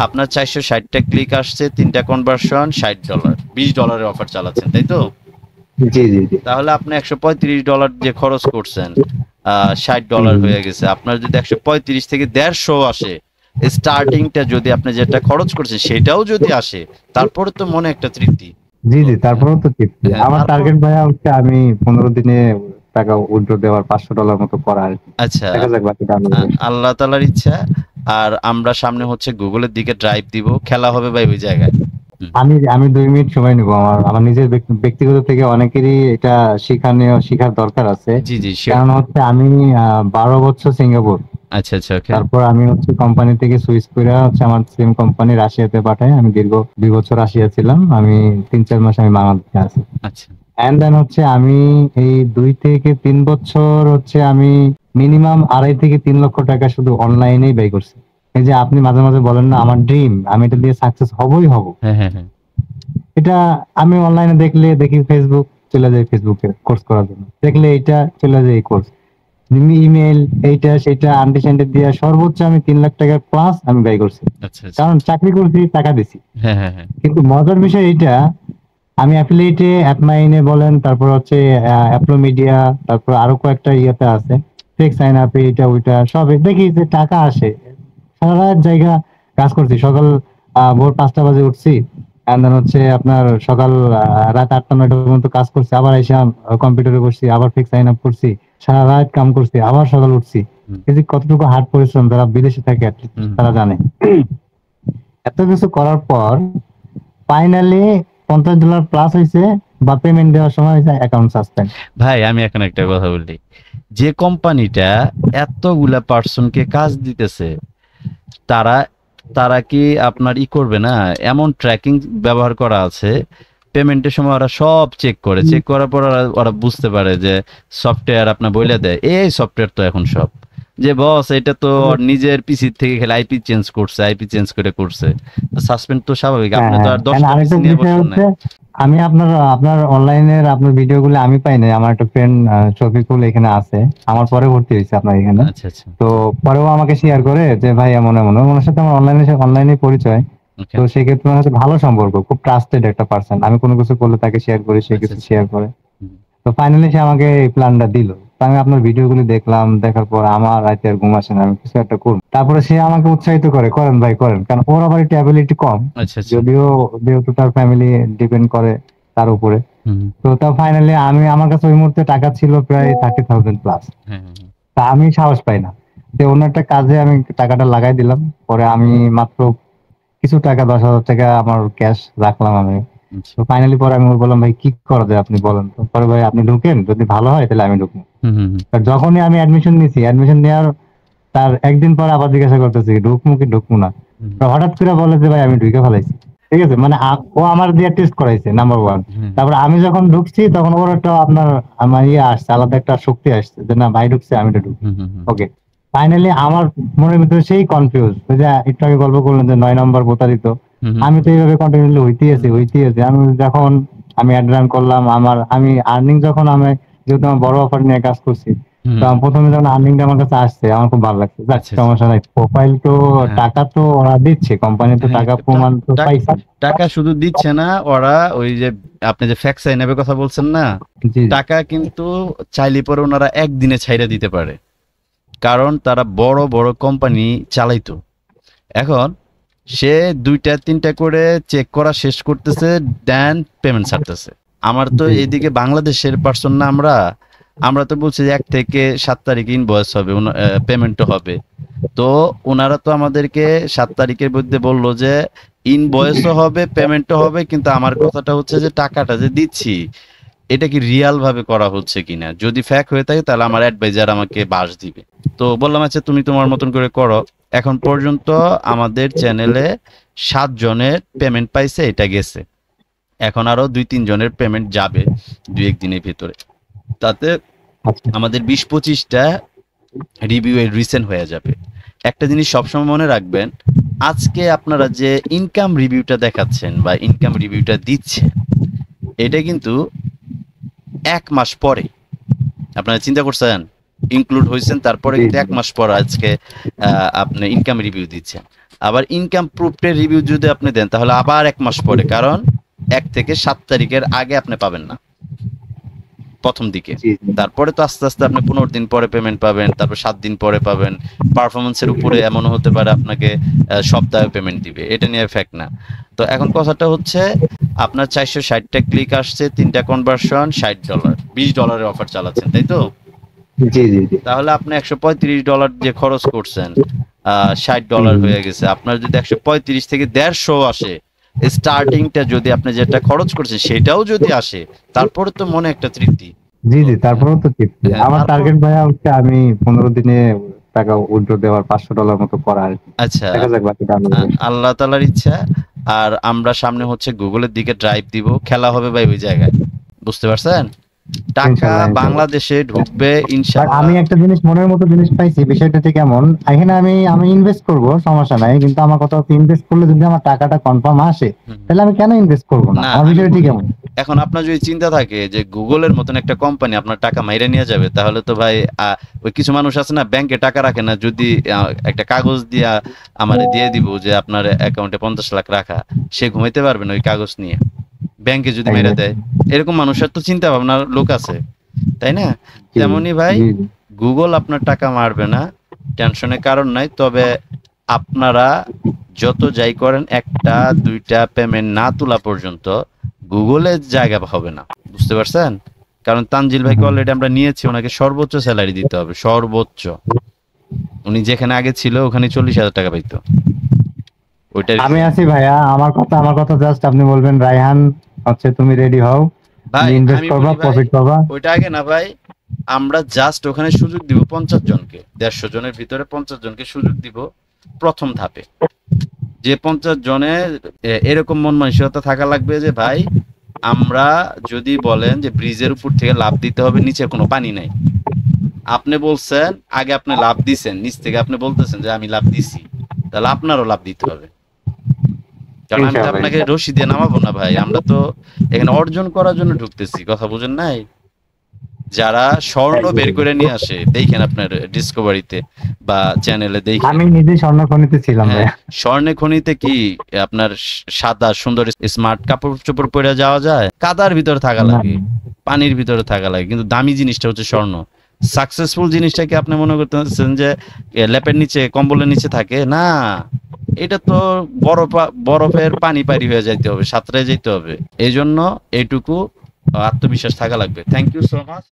আপনার 460টা ক্লিক আসছে, 3টা কনভার্সন, $60, $20 অফার চালাচ্ছেন, তাই তো? জি জি জি। তাহলে আপনি $135 যে খরচ করছেন, $60 হুম। হয়ে গেছে। আপনার যদি 135 থেকে 150 আসে, স্টার্টিংটা যদি আপনি যেটা খরচ করছেন সেটাও যদি আসে, তারপরে তো মনে একটা তৃপ্তি। জি তো জি, তারপরেও তো তৃপ্তি। হ্যাঁ, আমার তারপর টার্গেট ভাইয়া হচ্ছে আমি 15 দিনে টাকা উইথড্র দেওয়ার, $500 মতো করা আর কি। আচ্ছা, দেখা যাক বাকিটা আমি আল্লাহ তাআলার ইচ্ছা। আর আমরা সামনে হচ্ছে গুগলের দিকে ড্রাইভ দিব, খেলা হবে ভাই ওই জায়গায়। হুম। আমি আমি 2 মিনিট সময় নিবো। আমার নিজের ব্যক্তিগত থেকে অনেকেরই এটা শিখার দরকার আছে। জি জি, শিওর। কারণ হচ্ছে আমি 12 বছর সিঙ্গাপুর, আচ্ছা আচ্ছা, ওকে। তারপর আমি হচ্ছে কোম্পানি থেকে সুইচ করে হচ্ছে আমার সেম কোম্পানি রাশিয়াতে পাঠায়। আমি দীর্ঘ 2 বছর রাশিয়া ছিলাম। আমি 3-4 মাস আমি বাংলাদেশে আছি। আচ্ছা। এন্ড দেন হচ্ছে আমি এই 2 থেকে 3 বছর হচ্ছে আমি মিনিমাম 2.5 থেকে 3 লক্ষ টাকা শুধু অনলাইনেই ব্যয় করছি। এই যে আপনি মাঝে মাঝে বলেন না আমার ড্রিম, আমি এটা দিয়ে সাকসেস হবই হব, হ্যাঁ হ্যাঁ হ্যাঁ। এটা আমি অনলাইনে দেখি ফেসবুক, চলে যাই ফেসবুকে কোর্স করার জন্য, দেখলে এটা চলে যায় এই কোর্স, ইমেল এইটা সেটা আন্টি সেন্টার দিয়ে সর্বোচ্চ আমি 3 লাখ টাকার প্লাস আমি ব্যয় করছি। আচ্ছা আচ্ছা। কারণ চাকরি করছি, টাকা দিছি। হ্যাঁ হ্যাঁ হ্যাঁ। কিন্তু মজার বিষয় এইটা, আমি অ্যাফিলিয়েটে অ্যাপমাইনে বলেন, তারপর হচ্ছে অ্যাপলো মিডিয়া, তারপর আরো কয়েকটা ইয়েতে আছে, ফেক সাইন আপে এটা ওইটা সবে দেখি যে টাকা আসে। সারা রাত জায়গা কাজ করছি, সকাল ভোর 5টা বাজে উঠছি, and then হচ্ছে আপনার সকাল রাত 8টা 9টা পর্যন্ত কাজ করছি, আবার এসে কম্পিউটারে বসছি, আবার ফেক সাইন আপ করছি, সারা রাত কাম করছি, আবার সকাল উঠছি। হুম এই যে কতটুকু হার্ড পরিশ্রম, যারা বিদেশে থাকে at least হুম তারা জানে। এত কিছু করার পর ফাইনালি $50 প্লাস হয়েছে, বা পেমেন্ট দেওয়ার সময় হয়েছে অ্যাকাউন্ট সাসপেন্ড। ভাই, আমি এখন একটা কথা বলি। যে কোম্পানিটা এতগুলা পার্সনকে কাজ দিতেছে, তারা তারা কি আপনার করবে না? এমন ট্র্যাকিং ব্যবহার করা আছে, পেমেন্টের সময় ওরা সব চেক করে, চেক করার পর ওরা ওরা বুঝতে পারে যে সফটওয়্যার আপনার বইলে দেয়, এই সফটওয়্যার তো এখন সব, যে বস এটা তো ওর নিজের পিসি থেকে খেলে আইপি চেঞ্জ করছে, আইপি চেঞ্জ করে করছে, সাসপেন্ড তো স্বাভাবিক। হ্যাঁ আপনি তো হ্যাঁ, আর and 10টা পিসি আরেকটা নিয়ে বিষয় বসেন না। হচ্ছে, আমি আপনার আপনার অনলাইনের আপনার ভিডিওগুলো আমি পাই নাই। আমার একটা ফ্রেন্ড শফিকুল এখানে আছে, আমার পরে ভর্তি হয়েছে আপনার এখানে। আচ্ছা আচ্ছা, তো পরেও আমাকে শেয়ার করে যে ভাই এমন এমন, ওনার সাথে আমার অনলাইনে পরিচয়। ওকে। তো সেক্ষেত্রে ওনার সাথে ভালো সম্পর্ক, খুব ট্রাস্টেড একটা পার্সন। আমি কোনো কিছু করলে তাকে শেয়ার করি, সে আচ্ছা কিছু আচ্ছা। শেয়ার করে। হুম। তো ফাইনালি সে আমাকে এই প্ল্যানটা দিল। তো আমি আপনার ভিডিওগুলি দেখলাম, দেখার পর আমার রাতে আর ঘুম আসে না, আমি কিছু একটা করব। তারপরে সে আমাকে উৎসাহিত করে, করেন ভাই করেন, কারণ ওর আবার একটু অ্যাবিলিটি কম, আচ্ছা আচ্ছা। যদিও যেহেতু তার ফ্যামিলি ডিপেন্ড করে তার উপরে। হুম। তো তা ফাইনালি আমার কাছে ওই মুহূর্তে টাকা ছিল প্রায় 30,000 প্লাস। হ্যাঁ হ্যাঁ হ্যাঁ। তা আমি সাহস পাই না, যে অন্য একটা কাজে আমি টাকাটা লাগাই দিলাম। পরে আমি মাত্র কিছু টাকা, 10,000 টাকা আমার ক্যাশ রাখলাম আমি। আচ্ছা। তো ফাইনালি পরে আমি ওর বললাম ভাই কি করা যায় আপনি বলেন। তো পরে ভাই আপনি ঢুকেন, যদি ভালো হয় তাহলে আমি ঢুকবো। হুম হুম হুম। আর যখনই আমি অ্যাডমিশন নিছি, অ্যাডমিশন নেওয়ার তার একদিন পর আবার জিজ্ঞাসা করতেছি ঢুকবো কি ঢুকবো না। হুম তো হঠাৎ করে বলে যে ভাই আমি ঢুকে ফেলাইছি। ঠিক আছে, মানে ও আমার দিয়ে টেস্ট করাইছে নাম্বার ওয়ান। হুম। তারপর আমি যখন ঢুকছি তখন ওর একটা আমার আসছে, আলাদা একটা শক্তি আসছে যে না ভাই ঢুকছে, আমি ঢুকি। হুম হুম হুম। ওকে, ফাইনালি আমার মনের ভিতরে সেই কনফিউজ, যে একটু আগে গল্প করলেন যে 9 নম্বর প্রতারিত। হুম হুম। আমি তো এইভাবে কন্টিনিউলি হইতেই আছি। আমি যখন আমি অ্যাড রান করলাম, আমি আর্নিং যখন আমি, যেহেতু আমার বড় অফার নিয়ে কাজ করছি, হুম। তো আমি প্রথমে যখন আর্নিংটা আমার কাছে আসছে আমার খুব ভালো লাগছে। যাক, আচ্ছা আচ্ছা। সমস্যা নাই, প্রোফাইল তো হ্যাঁ টাকা তো ওরা দিচ্ছে, কোম্পানি তো হ্যাঁ, টাকা প্রমাণ তো পাইছে। টাকা শুধু দিচ্ছে না ওরা, ওই যে আপনি যে ফ্যাক্স আইনাবের কথা বলছেন না, জি জি। টাকা কিন্তু চাইলে পরে ওনারা একদিনে ছাইড়া দিতে পারে, কারণ তারা বড় বড় কোম্পানি চালাইতো। এখন সে 2টা 3টা করে চেক করা শেষ করতেছে, দেন পেমেন্ট ছাড়তেছে। আমার তো জি এদিকে বাংলাদেশের পার্সন না, আমরা আমরা তো বলছি যে 1 থেকে 7 তারিখ ইনভয়েস হবে, পেমেন্টও হবে। তো ওনারা তো আমাদেরকে 7 তারিখের মধ্যে বললো যে ইনভয়েসও হবে, পেমেন্টও হবে, কিন্তু আমার কথাটা হচ্ছে যে টাকাটা যে দিচ্ছি এটা কি রিয়াল ভাবে করা হচ্ছে কিনা, যদি ফ্যাক হয়ে থাকে তাহলে আমার অ্যাডভাইজার আমাকে বাস দিবে। তো বললাম আচ্ছা তুমি তোমার মতন করে করো। এখন পর্যন্ত আমাদের চ্যানেলে 7 জনের পেমেন্ট পাইছে, এটা গেছে। এখন আরো 2-3 জনের পেমেন্ট যাবে 2-1 দিনের ভিতরে। তাতে আচ্ছা। আমাদের 20-25টা রিভিউ এর রিসেন্ট হয়ে যাবে। একটা জিনিস সবসময় মনে রাখবেন, আজকে আপনারা যে ইনকাম রিভিউটা দেখাচ্ছেন বা ইনকাম রিভিউটা দিচ্ছেন, এটা কিন্তু 1 মাস পরে আপনারা চিন্তা করছেন ইনক্লুড হয়েছেন, তারপরে জি কিন্তু জি। 1 মাস পর আজকে আপনি ইনকাম রিভিউ দিচ্ছেন। আবার ইনকাম প্রুফের রিভিউ যদি আপনি দেন তাহলে আবার 1 মাস পরে, কারণ 1 থেকে 7 তারিখের আগে আপনি পাবেন না প্রথম দিকে। জি জি তারপরে তো আস্তে আস্তে আপনি 15 দিন পরে পেমেন্ট পাবেন, তারপর 7 দিন পরে পাবেন। পারফরমেন্সের উপরে এমনও হতে পারে আপনাকে সপ্তাহে পেমেন্ট দিবে, এটা নিয়ে ফ্যাক্ট না। তো এখন কথাটা হচ্ছে আপনার 460টা ক্লিক আসছে, 3টা কনভার্সন, $60, $20 অফার চালাচ্ছেন, তাই তো? জি জি জি তাহলে আপনি $135 যে খরচ করছেন, $60 হয়ে গেছে। আপনার যদি 135 থেকে 150 আসে, স্টার্টিংটা যদি আপনি যেটা খরচ করছেন সেটাও যদি আসে, তারপরে তো মনে একটা তৃপ্তি। জি জি তারপরেও তো তৃপ্তি। হ্যাঁ, আমার তারপর টার্গেট ভাইয়া হচ্ছে আমি 15 দিনে টাকা উইথড্র দেওয়ার $500 মতো করা আর কি। আচ্ছা, দেখা যাক বাকিটা আমি আল্লাহ তাআলার ইচ্ছা। আর আমরা সামনে হচ্ছে গুগলের দিকে ড্রাইভ দিব, খেলা হবে ভাই ওই জায়গায়, বুঝতে পারছেন? টাকা ইনশাল্লাহ ইনশাল্লাহ। বাংলাদেশে ঢুকবে বাট ইনশাল্লাহ। আমি একটা জিনিস মনের মতো জিনিস পাইছি, বিষয়টা ঠিক কেমন, এখানে আমি আমি ইনভেস্ট করব সমস্যা নাই, কিন্তু আমার কথা হচ্ছে ইনভেস্ট করলে যদি আমার টাকাটা কনফার্ম আসে হুম। তাহলে আমি কেন ইনভেস্ট করব না? না, আমার আমি বিষয়টা ঠিক বলি, কেমন? এখন আপনার যদি চিন্তা থাকে যে গুগলের মতন একটা কোম্পানি আপনার টাকা মাইরে নিয়ে যাবে, তাহলে তো ভাই ওই কিছু মানুষ আছে না ব্যাংকে টাকা রাখে না, যদি একটা কাগজ দিয়া আমারে দিয়ে দিব যে আপনার অ্যাকাউন্টে 50 লাখ রাখা, সে ঘুমাইতে পারবে না ওই কাগজ নিয়ে, ব্যাংকে যদি মেরে দেয়। এরকম মানুষের তো চিন্তা ভাবনার লোক আছে, তাই না? জি তেমনি ভাই জি জি। গুগল আপনার টাকা মারবে না, টেনশনের কারণ নাই। তবে আপনারা যত যাই করেন, একটা দুইটা পেমেন্ট না তোলা পর্যন্ত গুগলের জায়গা হবে না, বুঝতে পারছেন? কারণ তানজিল ভাইকে অলরেডি আমরা নিয়েছি, ওনাকে সর্বোচ্চ স্যালারি দিতে হবে, সর্বোচ্চ। উনি যেখানে আগে ছিল ওখানে 40,000 টাকা পাইতো, ওইটার আমি আছি ভাইয়া, আমার কথা জাস্ট আপনি বলবেন রায়হান হচ্ছে তুমি রেডি হও, ভাই। তুমি ইনভেস্ট আমি করবা, বলি ভাই, প্রফিট পাবা। ওইটা আগে না ভাই, আমরা জাস্ট ওখানে সুযোগ দিব 50 জনকে, 150 জনের ভিতরে 50 জনকে সুযোগ দিব প্রথম ধাপে। যে 50 জনের এরকম মন মানসিকতা থাকা লাগবে যে ভাই, আমরা যদি বলেন যে ব্রিজের উপর থেকে লাফ দিতে হবে, নিচে কোনো পানি নাই, আপনি বলছেন আগে আপনি লাফ দিছেন, নিচ থেকে আপনি বলতেছেন যে আমি লাফ দিছি, তাহলে আপনারও লাফ দিতে হবে। কারণ আমি তো ইনশাআল্লাহ আপনাকে ইনশাআল্লাহ। রশি দিয়ে নামাবো না ভাই, আমরা তো এখানে অর্জন করার জন্য ঢুকতেছি, কথা বুঝেন নাই? যারা স্বর্ণ বের করে নিয়ে আসে দেখেন আপনার ডিসকভারিতে বা চ্যানেলে দেখেন। আমি নিজে স্বর্ণখনিতে ছিলাম হ্যাঁ, ভাইয়া। স্বর্ণে খনিতে কি আপনার সাদা সুন্দর স্মার্ট কাপড় চোপড় পরে যাওয়া যায়? কাদার ভিতরে থাকা না, লাগে, পানির ভিতরে থাকা লাগে। কিন্তু দামি জিনিসটা হচ্ছে স্বর্ণ। সাকসেসফুল জিনিসটা কি আপনি মনে করতেছেন যে ল্যাপের নিচে কম্বলের নিচে থাকে না? এটা তো বরফের পানি পারি হয়ে যাইতে হবে, সাঁতরে যেতে হবে। এই জন্য এইটুকু আত্মবিশ্বাস থাকা লাগবে। Thank you so much.